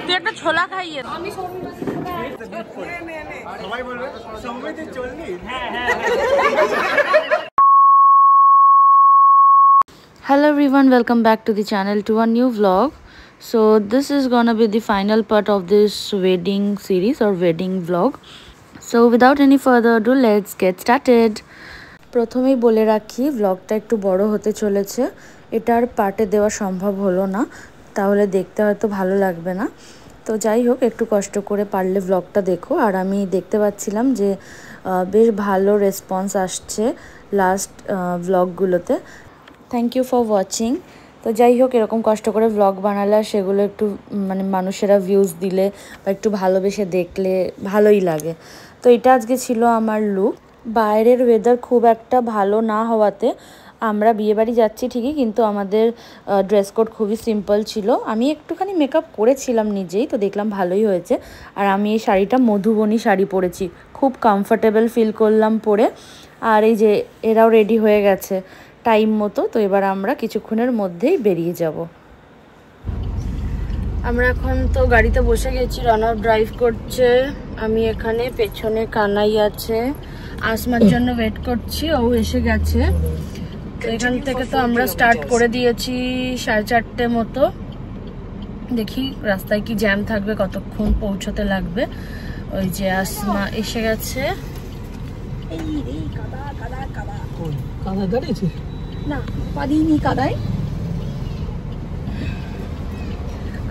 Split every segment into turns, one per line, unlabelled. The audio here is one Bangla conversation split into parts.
তুই একটা ছোলা খাইয়ে Hello everyone, welcome back to the channel to a new vlog. So this is gonna be the final part of this wedding series or wedding vlog. So without any further ado, let's get started. প্রথমেই বলে রাখি vlogটা একটু বড় হতে চলেছে, এটার পার্টে দেওয়া সম্ভব হলো না, তাহলে দেখতে হয়তো ভালো লাগবে না। তো যাই হোক, একটু কষ্ট করে পারলে vlogটা দেখো। আর আমি দেখতে পাচ্ছিলাম যে বেশ ভালো রেসপন্স আসছে লাস্ট vlogগুলোতে। Thank you for watching. তো যাই হোক, এরকম কষ্ট করে ভ্লগ বানালে সেগুলো একটু মানে মানুষেরা ভিউজ দিলে বা একটু ভালোবেসে দেখলে ভালোই লাগে। তো এটা আজকে ছিল আমার লুক। বাইরের ওয়েদার খুব একটা ভালো না হওয়াতে আমরা বিয়েবাড়ি যাচ্ছি ঠিকই, কিন্তু আমাদের ড্রেস কোড খুবই সিম্পল ছিল। আমি একটুখানি মেকআপ করেছিলাম নিজেই, তো দেখলাম ভালোই হয়েছে। আর আমি এই শাড়িটা মধুবনী শাড়ি পরেছি, খুব কমফোর্টেবল ফিল করলাম পরে। আর এই যে এরাও রেডি হয়ে গেছে টাইম মতো। তো এবার আমরা কিছুক্ষণের মধ্যেই বেরিয়ে যাব। আমরা এখন তো গাড়িতে বসে গেছি, রনব ড্রাইভ করছে, আমি এখানে পেছনে কানাই আছে, আসমার জন্য ওয়েট করছি, ও এসে গেছে। তো এখান থেকে তো আমরা স্টার্ট করে দিয়েছি 4:30 মতো। দেখি রাস্তায় কি জ্যাম থাকবে, কতক্ষণ পৌঁছতে লাগবে। ওই যে আসমা এসে গেছে। না পারিনি কাদায়।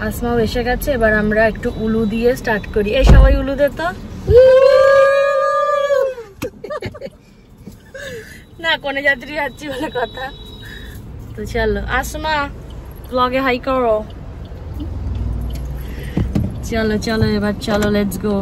আসমাও এসে গেছে, এবার আমরা একটু উলু দিয়ে স্টার্ট করি। এই সবাই উলু দে তো। না কোনে যাত্রী যাচ্ছি বলে কথা। তো চলো আসমা ব্লগে হাই করো। চলো চলো এবার চলো, লেটস গো।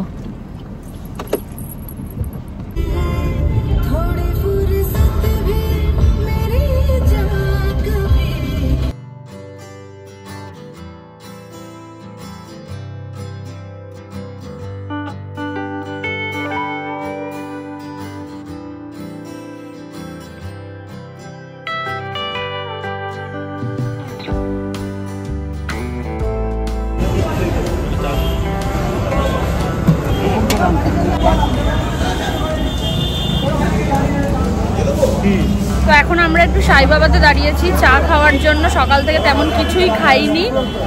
তো এখন আমরা একটু সাই বাবাতে দাঁড়িয়েছি চা খাওয়ার জন্য। সকাল থেকে তেমন কিছুই খাইনি,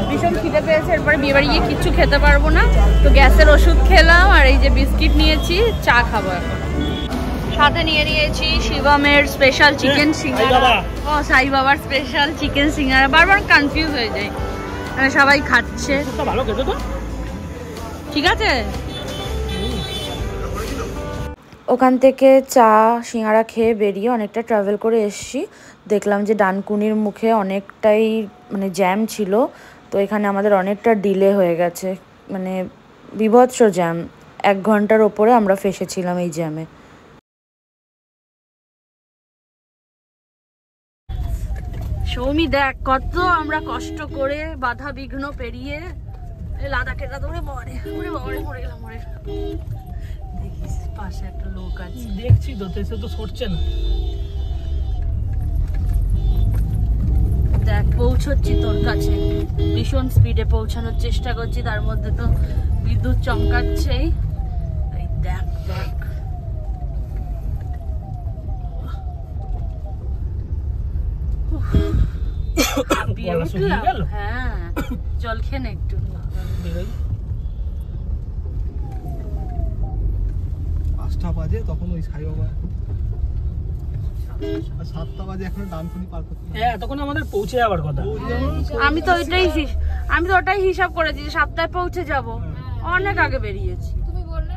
ভীষণ খিদে পেয়েছে। এরপরে বিয়ে বাড়ি গিয়ে কিচ্ছু খেতে পারবো না, তো গ্যাসের ওষুধ খেলাম আর এই যে বিস্কিট নিয়েছি, চা খাবো এখন। সাথে নিয়ে নিয়েছি শিবমের স্পেশাল চিকেন সিঙ্গারা। ও সাই বাবার স্পেশাল চিকেন সিঙ্গারা, বারবার কনফিউজ হয়ে যায়। মানে সবাই খাচ্ছে, ঠিক আছে। ওখান থেকে চা সিঙ্গারা খেয়ে বেরিয়ে অনেকটা ট্রাভেল করে এসেছি। দেখলাম যে ডানকুনির মুখে অনেকটাই মানে জ্যাম ছিল, তো এখানে আমাদের অনেকটা ডিলে হয়ে গেছে, মানে বিভৎস জ্যাম। 1 ঘন্টার ওপরে আমরা ফেসেছিলাম এই জ্যামে। সৌমি দেখ কত আমরা কষ্ট করে বাধা বিঘ্ন পেরিয়ে লাদাখের দৌড়ে মরে মরে গেলাম। দেখিস পাশে একটা লোক আছে, দেখছি তো, সে তো সরছে না। দেখ পৌঁছচ্ছি তোর কাছে, ভীষণ স্পিডে পৌঁছানোর চেষ্টা করছি, তার মধ্যে তো বিদ্যুৎ চমকাচ্ছেই। এই দেখ দেখ হ্যাঁ, জল খেয়ে না একটু।
5টা বাজে, তখন ওই সাই বাবা 7টা বাজে, এখন ডানকুনি পার করতে। হ্যাঁ, এতক্ষণ আমাদের পৌঁছে যাবার কথা।
আমি তো ওটাই হিসাব করেছি, 7টায় পৌঁছে যাব। অনেক আগে বেরিয়েছি। তুমি বললে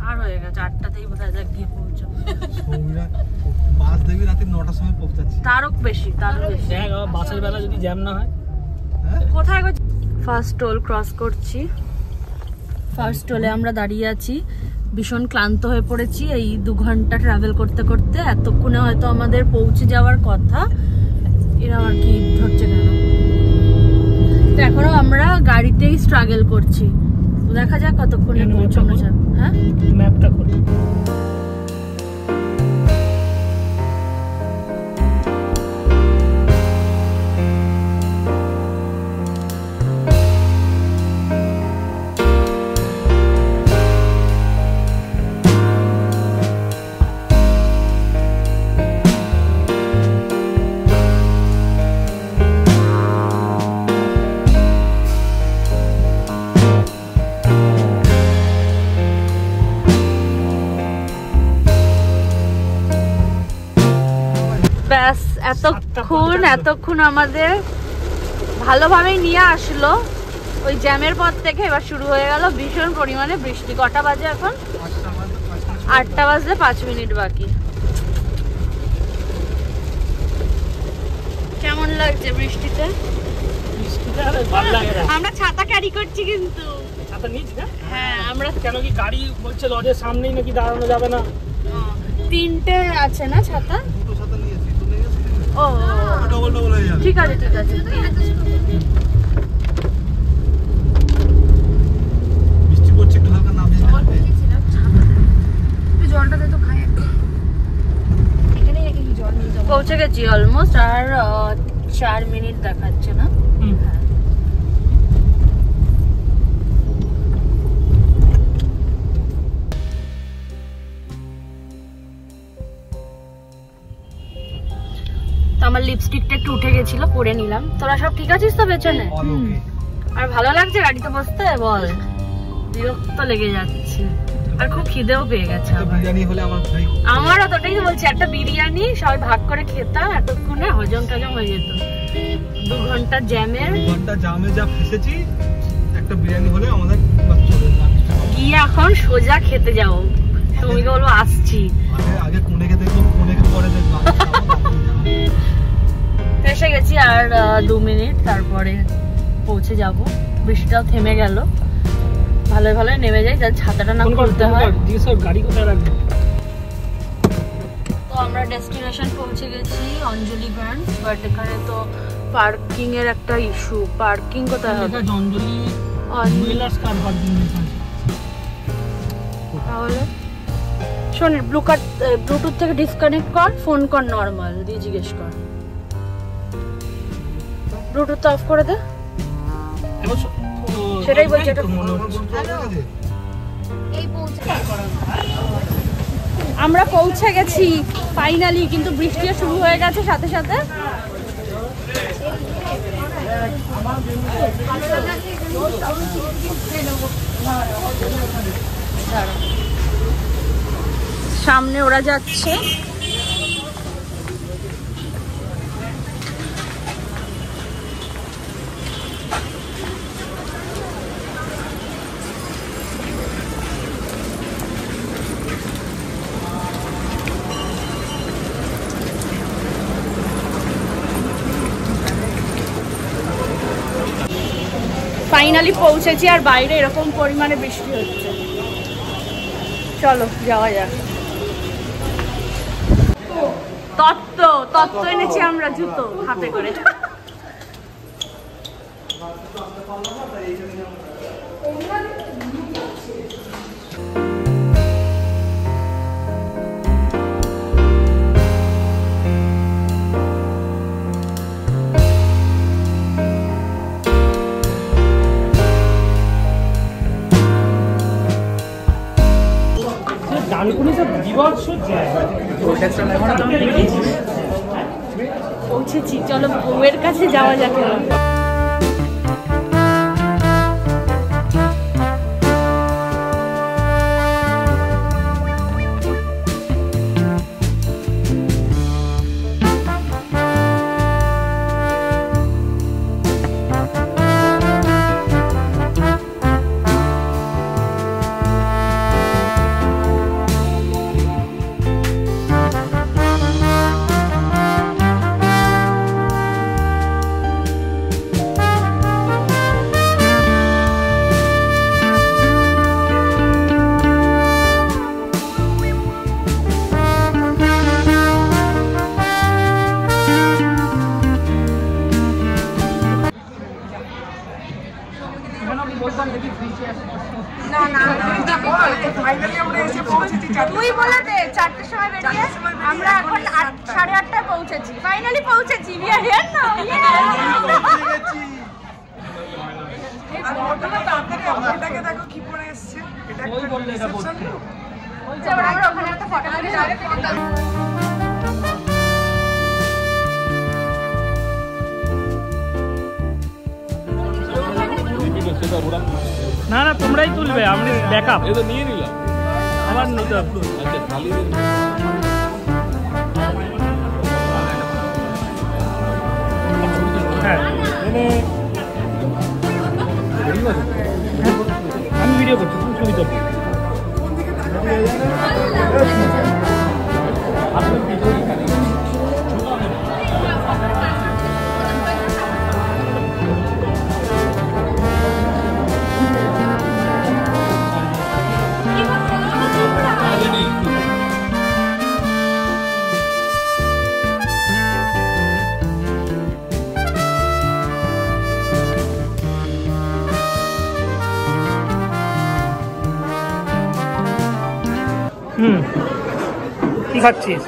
আর হয়ে গেছে 8টাতেই বোধহয় গিয়ে পৌঁছাবো।
বাস দেবী রাতে 9টার সময় পৌঁছাচ্ছি।
তারও বেশি।
দেখ বাসের বেলা যদি জ্যাম না হয়।
কোথায় ফার্স্ট টোল ক্রস করছি। ফার্স্ট টোলে আমরা দাঁড়িয়ে আছি, ভীষণ ক্লান্ত হয়ে পড়েছি এই 2 ঘন্টা ট্রাভেল করতে করতে। এতক্ষণে হয়তো আমাদের পৌঁছে যাওয়ার কথা, এরা আর কি ধরছে কেন। তো এখনো আমরা গাড়িতেই স্ট্রাগল করছি, দেখা যাক কতক্ষণে পৌঁছানো যাবে। হ্যাঁ ম্যাপটা খুলে এতক্ষণ আমাদের ভালোভাবেই নিয়ে আসলো ওই জ্যামের পর থেকে। এবার শুরু হয়ে গেল ভীষণ পরিমাণে বৃষ্টি। কটা বাজে এখন? 8টা বাজতে 5 মিনিট বাকি। কেমন লাগছে বৃষ্টিতে? আমরা ছাতা ক্যারি করছি কিন্তু।
ছাতা নিচ্ছি না?
হ্যাঁ আমরা।
কেন কি গাড়ি বলছে লজের সামনেই নাকি দাঁড়ানো যাবে না?
3টে আছে না ছাতা?
দুটো ছাতা নিয়েছি, তো নিয়ে গেছি।
ও
ডবল ডবল হয়ে যাবে।
ঠিক আছে ঠিক আছে।
বৃষ্টি পড়ছে, একটু হালকা নামিয়ে যাবে।
তুই জলটা দে তো খাই একটু। এখানে রেখে কি জল নিয়ে যাবো?
পৌঁছে গেছি অলমোস্ট। আর 4 মিনিট দেখাচ্ছে না? হ্যাঁ। আমার লিপস্টিকটা একটু উঠে গেছিল, পরে নিলাম। তোরা সব ঠিক আছিস তো পেছনে? আর ভালো লাগছে গাড়িতে বসতে? বল, বিরক্ত লেগে যাচ্ছে আর খুব খিদেও পেয়ে গেছে।
বিরিয়ানি হলে
আমার অতটাই বলছি, একটা বিরিয়ানি সবাই ভাগ করে খেতাম, এতক্ষণে হজম টজম হয়ে যেত। 2 ঘন্টা জ্যামের,
2 ঘন্টা জামে যা ফেসেছি, একটা বিরিয়ানি হলে আমাদের
গিয়ে এখন সোজা খেতে যাবো। সৌমিকে বলবো আসছি।
আগে কোনে খেতে দেখবো, কোনে পরে দেখবো।
এসে গেছি আর 2 মিনিট, তারপরে পৌঁছে যাব। বৃষ্টিটাও থেমে গেল। ভালো ভালো নেমে যাই, যাতে ছাতাটা না খুলতে হয়।
গাড়ি কোথায় রাখবো?
তো আমরা ডেস্টিনেশন পৌঁছে গেছি, অঞ্জলি ব্রাঞ্চ। বাট এখানে তো পার্কিং এর একটা ইস্যু। পার্কিং কোথায় হবে?
অঞ্জলি জুয়েলার্স কার পার্কিং আছে।
তাহলে শোন, ব্লুটুথ থেকে ডিসকানেক্ট কর, ফোন কর নরমাল দিয়ে জিজ্ঞেস কর। ব্লুটুথ অফ করে দে। সেটাই বলছি। আমরা পৌঁছে গেছি ফাইনালি, কিন্তু বৃষ্টিও শুরু হয়ে গেছে সাথে সাথে। সামনে ওরা যাচ্ছে। ফাইনালি পৌঁছেছি, আর বাইরে এরকম পরিমাণে বৃষ্টি হচ্ছে। চলো যাওয়া যাক। তত্ত্ব এনেছি আমরা, জুতো হাতে করে। পৌঁছেছি, চলো বউয়ের কাছে যাওয়া যাক। তুই বলে দে 4টার সময় বেরিয়ে আমরা এখন 8:30টায় পৌঁছেছি। ফাইনালি পৌঁছেছি। We are here now.
এটাকে দেখো কি পরে এসেছে। এটা একটা রিসেপশন তো।
বলছে আমরা ওখানে একটা ফটো তুলে
না না তোমরাই তুলবে, আমি ব্যাকআপ এই তো নিয়ে নিলাম, আবার নিতে হবে। আচ্ছা খালি হ্যাঁ আমি ভিডিও করছি, তুমি ছবি তুলবে। কি খাচ্ছিস?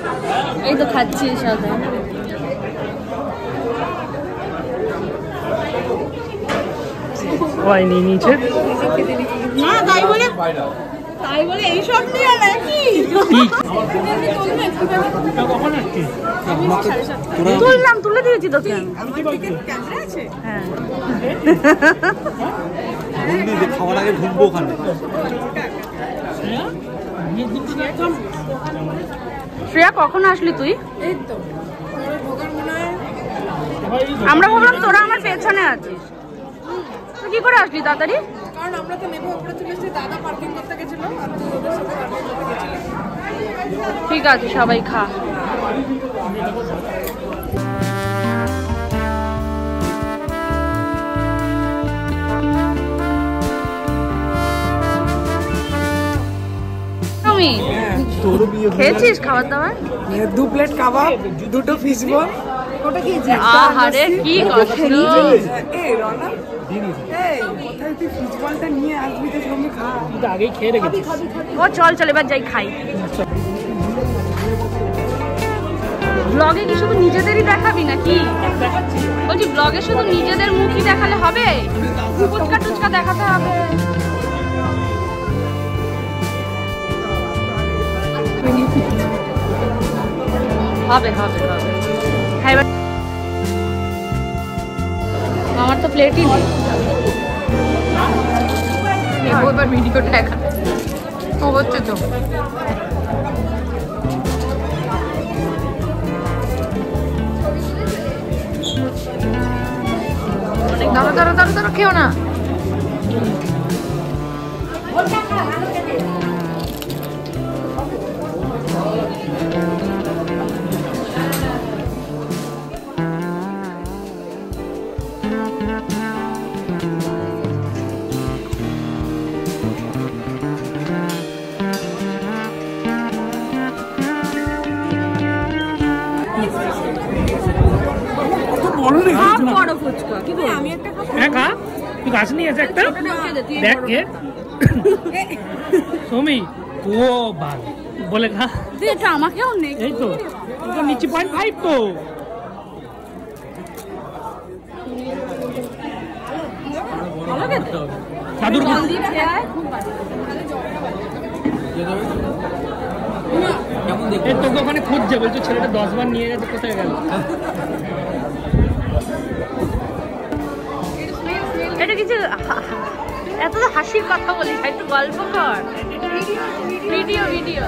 এই তো খাচ্ছি সাথে।
ওই নিচে
না তাই বলে এইসব নিয়ে নাকি
কখন আসছিস?
তুললাম, তুলে দিয়েছি তোকে।
হ্যাঁ
খাওয়ার আগে ঢুকবো ওখানে।
শ্রেয়া কখন আসলি তুই?
এই তো ভোগার মনে হয়
আমরা ভাবলাম তোরা আমার পেছনে আছিস, তুই কি করে আসলি তাড়াতাড়ি?
কারণ আমরা তো নেবো উপরে চলে এসেছি, দাদা পার্কিং করতে গেছিল আর তুই ওদের সাথে পার্কিং করতে গেছিলি।
ঠিক আছে, সবাই খা। তুমি খেয়েছিস খাবার দাবার?
2 প্লেট কাবাব, 2টো ফিশ বল। ওটা খেয়েছি।
আহারে কি কষ্ট।
এই রনা এই কোথায় তুই ফিশ বলটা নিয়ে আসবি তো সঙ্গে খা।
তুই তো আগেই খেয়ে রেখেছিস।
ও চল চল এবার যাই খাই। ব্লগে কি শুধু নিজেদেরই দেখাবি নাকি? বলছি ব্লগে শুধু নিজেদের মুখই দেখালে হবে? ফুচকা টুচকা দেখাতে হবে? হবে হবে হবে। হ্যাঁ এবার আমার তো প্লেটই নেই। এবার ভিডিওটা দেখা ও হচ্ছে তো। দাঁড়ো দাঁড়ো দাঁড়ো দাঁড়ো, খেও না। বড় ফুচকা কি বল?
আমি একটা খাবো।
হ্যাঁ খা, তুই গাছ নিয়ে আছে একটা দেখ কে সৌমি। ও বাল বলে খা।
তুই এটা আমাকেও নেই।
এই তো এটা নিচে 0.5 তো। দাদুর এই তোকে ওখানে খুঁজছে, বলছো ছেলেটা 10 বার নিয়ে গেছে, কোথায় গেল?
এটা কিছু এত তো হাসির কথা বলিস, একটু গল্প কর। ভিডিও ভিডিও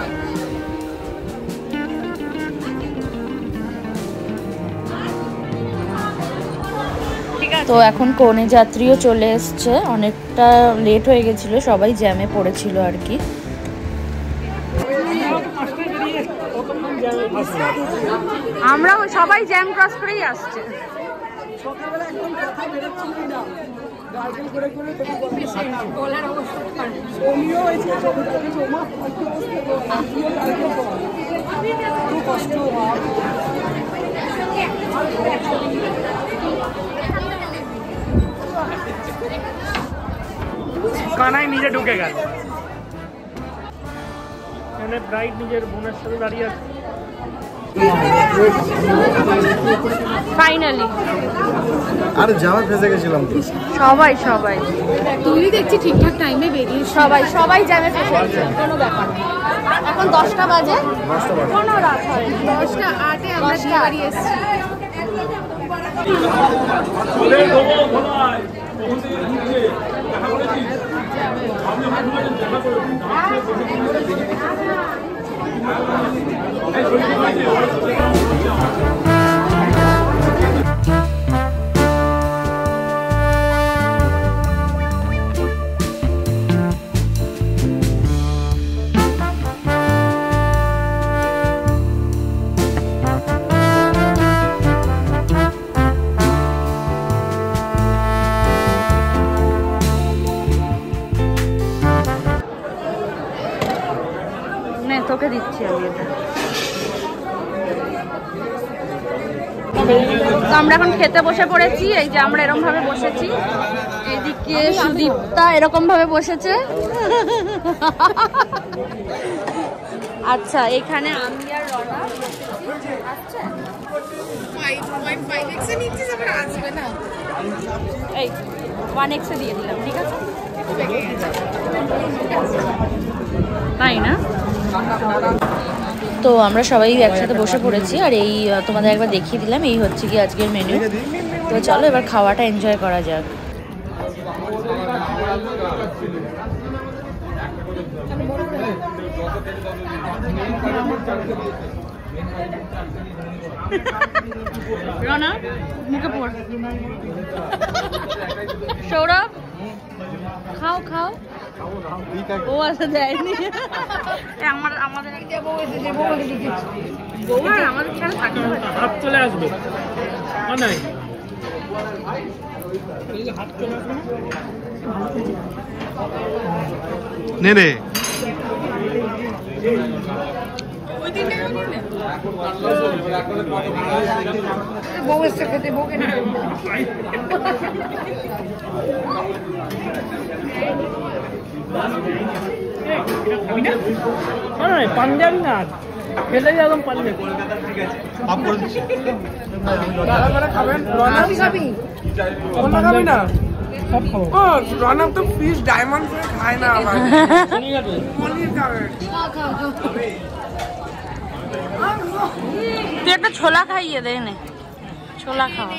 তো এখন কনে যাত্রীও চলে এসছে, অনেকটা লেট হয়ে গেছিল, সবাই জ্যামে পড়েছিল আর কি। আমরাও সবাই জ্যাম ক্রস করেই আসছে।
সকালবেলা একদম কথা বেরোচ্ছিলি না, গার্জেন করে করে গলার অবস্থা খারাপ। সৌমিও হয়েছে, ছবিটাকে জমা খুব কষ্ট।
কানাই নিজে ঢুকে গেল, এখানে ব্রাইড নিজের বোনের সাথে দাঁড়িয়ে আছে।
ফাইনালি
আরে যাওয়ার ফেসে গেছিলাম তো।
সবাই সবাই
তুই দেখছি ঠিকঠাক টাইমে বেরিয়ে
সবাই সবাই জ্যামে ফেসে গেছে, কোনো ব্যাপার না। এখন 10টা বাজে, কোনো রাত হয়
10টা 8-এ আমরা বিয়ে বাড়ি এসেছি।
নে তোকে দিচ্ছি আমি এটা। তো আমরা এখন খেতে বসে পড়েছি। এই যে আমরা এরকম ভাবে বসেছি, এদিকে সুদীপ্তা এরকম ভাবে বসেছে। আচ্ছা এখানে আমি আর রনা এই 1x এ দিয়ে দিলাম, ঠিক আছে তাই না? তো আমরা সবাই একসাথে বসে পড়েছি, আর এই তোমাদের একবার দেখিয়ে দিলাম এই হচ্ছে কি আজকের মেনু। তো চলো এবার খাওয়াটা এনজয় করা যাক। রনা মুখে পড়, সৌরভ খাও খাও। ও আচ্ছা দেয়নি, আমাদের আমাদের খেয়াল থাকতে হবে,
হাত চলে আসবে নাই
নে রে
বউ এসে খেতে বউকে না
পাঞ্জাবি না খেলে একদম পারলে
খাবি না রনক তো ফিশ ডায়মন্ড খায় না, পনির খাবে।
তুই একটা ছোলা খাইয়ে দে, নে ছোলা খাও।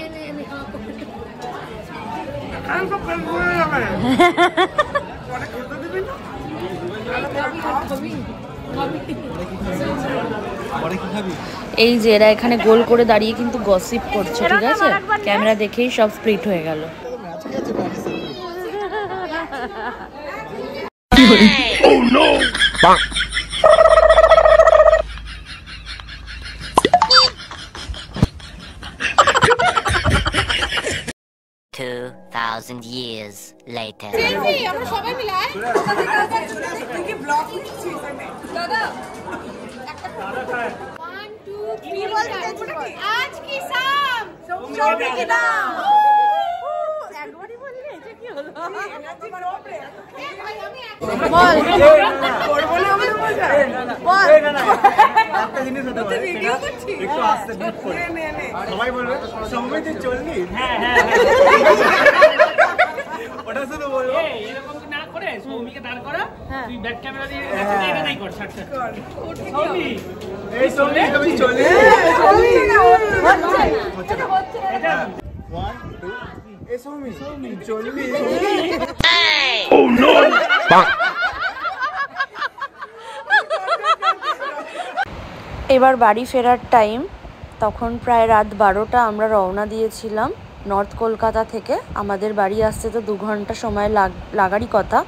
এই যে এরা এখানে গোল করে দাঁড়িয়ে কিন্তু গসিপ করছে, ঠিক আছে? ক্যামেরা দেখেই সব স্প্লিট হয়ে গেল।
Oh no!
2000 years later.
আমরা সবাই মিলে তুই কি ব্লগ করছিস দাদা? 1 2 3 আজ কি সাম সৌমি কি নাম একবারই বললি, এটা কি হলো? ভাই আমি বল করব না, আমি মজা বল একটা জিনিস হতে পারে, ভিডিও করছি একটু আস্তে ডিপ করে নে সবাই বলবে সৌমি তুই চললি। হ্যাঁ হ্যাঁ ওটা শুধু বলবো
এরকম না করে সৌমিকে দাঁড় করা, তুই ব্যাক ক্যামেরা দিয়ে এটা নাই কর, শার্ট কর সৌমি,
এই সৌমি তুমি চললি
হচ্ছে এটা
1 2 এই সৌমি চললি।
Oh no!
এবার বাড়ি ফেরার টাইম, তখন প্রায় রাত 12টা। আমরা রওনা দিয়েছিলাম নর্থ কলকাতা থেকে। আমাদের বাড়ি আসতে তো 2 ঘন্টা সময় লাগারই কথা,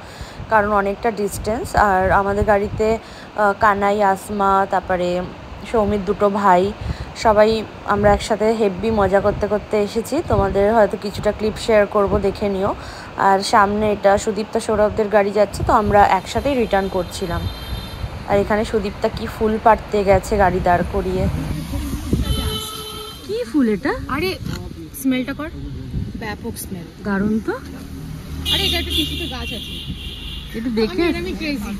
কারণ অনেকটা ডিস্টেন্স। আর আমাদের গাড়িতে কানাই, আসমা, তারপরে সৌমির 2 ভাই, সবাই আমরা একসাথে হেভি মজা করতে করতে এসেছি। তোমাদের হয়তো কিছুটা ক্লিপ শেয়ার করব, দেখে নিও। আর সামনে এটা সুদীপ্তা সৌরভদের গাড়ি যাচ্ছে, তো আমরা একসাথেই রিটার্ন করছিলাম। আর এখানে সুদীপ্তা কি ফুল পাড়তে গেছে গাড়ি দাঁড় করিয়ে। কি ফুল এটা?
আরে স্মেলটা কর, ব্যাপক স্মেল,
দারুণ তো।
আরে এটা একটা টিস্যুতে গাছ আছে,
একটু দেখে
আমি ক্রেজি।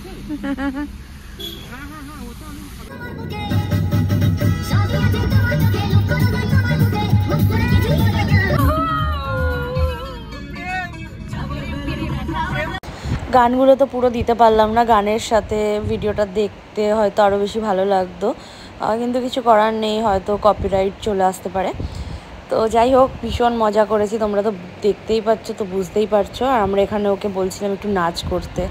গানগুলো তো পুরো দিতে পারলাম না, গানের সাথে ভিডিওটা দেখতে হয়তো আরও বেশি ভালো লাগতো, কিন্তু কিছু করার নেই, হয়তো কপিরাইট চলে আসতে পারে। তো যাই হোক, ভীষণ মজা করেছি, তোমরা তো দেখতেই পাচ্ছ, তো বুঝতেই পারছো। আর আমরা এখানে ওকে বলছিলাম একটু নাচ করতে।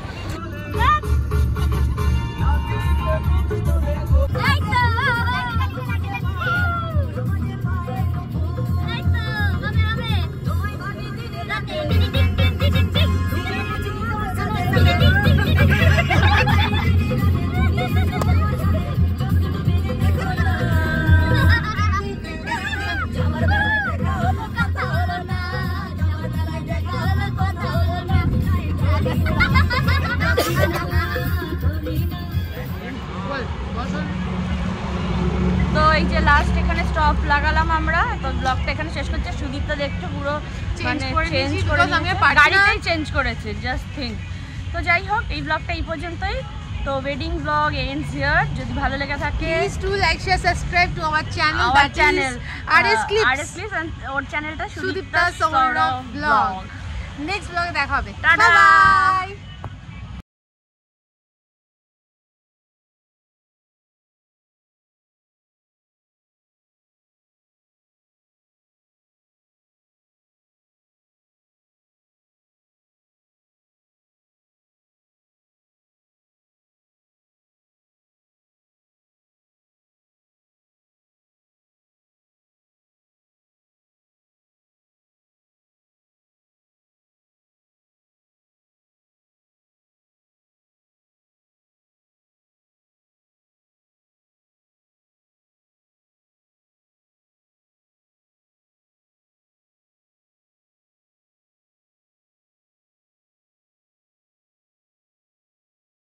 এই যে লাস্ট এখানে স্টপ লাগালাম আমরা, তো ব্লগটা এখানে শেষ করছে। সুদীপটা দেখছো পুরো চেঞ্জ করে গাড়িতেই চেঞ্জ করেছে, জাস্ট থিঙ্ক। তো যাই হোক, এই ব্লগটা এই পর্যন্তই। তো ওয়েডিং ব্লগ এন্ডস হিয়ার। যদি ভালো লেগে থাকে
please to like share subscribe to our channel, RS Clips,
and ওর চ্যানেলটা
সুদীপ্তা সৌরভ ব্লগ। নেক্সট ব্লগে দেখা হবে,
টাটা।
বাই।